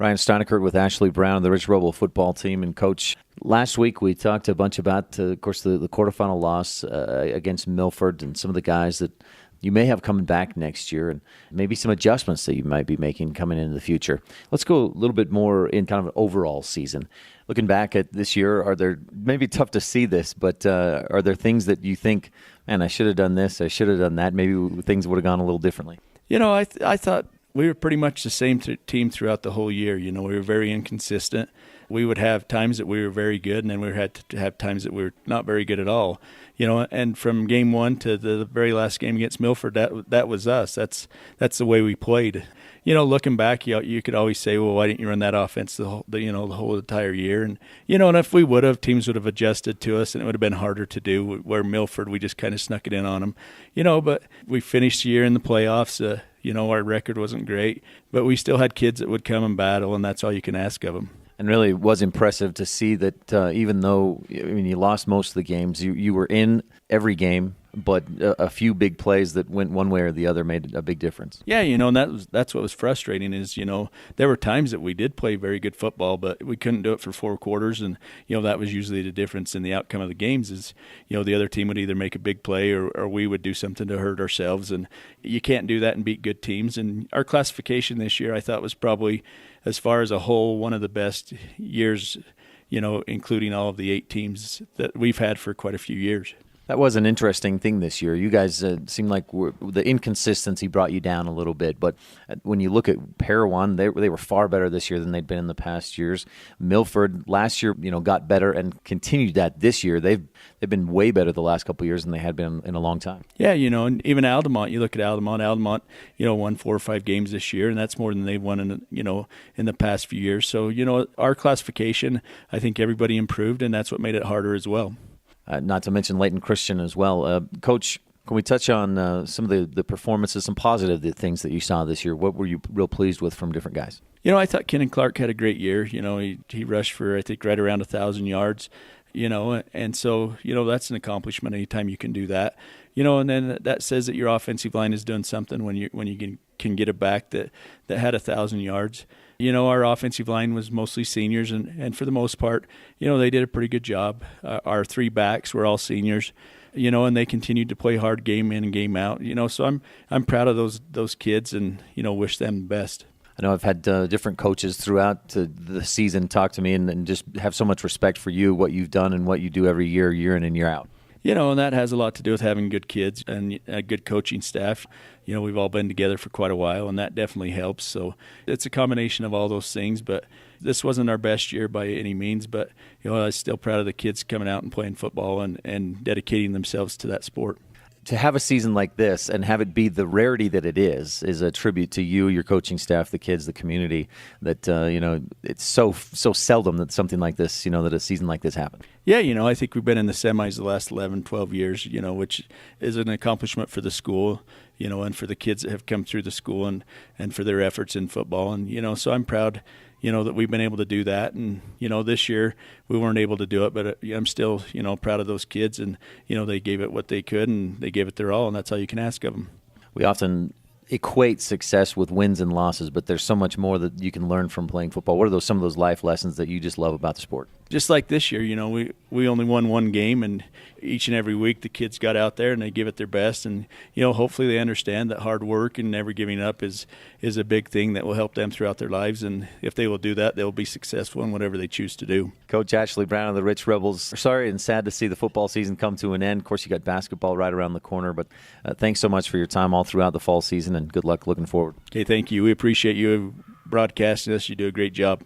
Ryan Steinekert with Ashley Brown, the Rich Rebel football team. And, Coach, last week we talked a bunch about, of course, the quarterfinal loss against Milford and some of the guys that you may have coming back next year and maybe some adjustments that you might be making coming into the future. Let's go a little bit more in kind of an overall season. Looking back at this year, are there, maybe tough to see this, but are there things that you think, man, I should have done this, I should have done that, maybe things would have gone a little differently? I thought we were pretty much the same team throughout the whole year. We were very inconsistent. We would have times that we were very good, and then we had to have times that we were not very good at all. And from game one to the very last game against Milford, that was us. That's the way we played. Looking back, you could always say, well, why didn't you run that offense the whole entire year? And and if we would have, teams would have adjusted to us, and it would have been harder to do. Where Milford, we just kind of snuck it in on them. But we finished the year in the playoffs. Our record wasn't great, but we still had kids that would come and battle, and that's all you can ask of them. And really, it was impressive to see that even though you lost most of the games, you were in every game, but a few big plays that went one way or the other made a big difference. Yeah, and that's what was frustrating is, there were times that we did play very good football, but we couldn't do it for 4 quarters, and, that was usually the difference in the outcome of the games is, the other team would either make a big play or we would do something to hurt ourselves, and you can't do that and beat good teams. And our classification this year, I thought, was probably, as far as a whole, one of the best years, including all of the 8 teams that we've had for quite a few years. That was an interesting thing this year. You guys seemed like the inconsistency brought you down a little bit. But when you look at Parowan, they were far better this year than they'd been in the past years. Milford last year, got better and continued that this year. They've been way better the last couple of years than they had been in a long time. Yeah, and even Altamont, you look at Altamont. Altamont, won 4 or 5 games this year, and that's more than they've won in the past few years. So our classification, I think everybody improved, and that's what made it harder as well. Not to mention Leighton Christian as well. Coach, can we touch on some of the performances, some positive things that you saw this year? What were you real pleased with from different guys? I thought Kenan Clark had a great year. He rushed for, I think, right around 1,000 yards, and so, that's an accomplishment anytime you can do that. And then that says that your offensive line is doing something when you can get it back that had 1,000 yards. Our offensive line was mostly seniors, and for the most part, they did a pretty good job. Our 3 backs were all seniors, and they continued to play hard game in and game out. So I'm proud of those kids and, wish them the best. I know I've had different coaches throughout the season talk to me and just have so much respect for you, what you've done and what you do every year in and year out. And that has a lot to do with having good kids and a good coaching staff. We've all been together for quite a while, and that definitely helps. So it's a combination of all those things, but this wasn't our best year by any means. But, I was still proud of the kids coming out and playing football and dedicating themselves to that sport. To have a season like this and have it be the rarity that it is a tribute to you, your coaching staff, the kids, the community, that, it's so seldom that something like this, that a season like this happens. Yeah, I think we've been in the semis the last 11, 12 years, which is an accomplishment for the school, and for the kids that have come through the school and for their efforts in football. And, so I'm proud, that we've been able to do that. And, this year we weren't able to do it, but I'm still, proud of those kids. And, they gave it what they could and they gave it their all, and that's all you can ask of them. We often equate success with wins and losses, but there's so much more that you can learn from playing football. What are some of those life lessons that you just love about the sport? Just like this year, we only won 1 game, and each and every week the kids got out there and they give it their best, and hopefully they understand that hard work and never giving up is a big thing that will help them throughout their lives, and if they will do that, they'll be successful in whatever they choose to do. Coach Ashley Brown of the Rich Rebels, sorry and sad to see the football season come to an end. Of course, you got basketball right around the corner, but thanks so much for your time all throughout the fall season, and good luck looking forward. Okay, thank you. We appreciate you broadcasting us. You do a great job.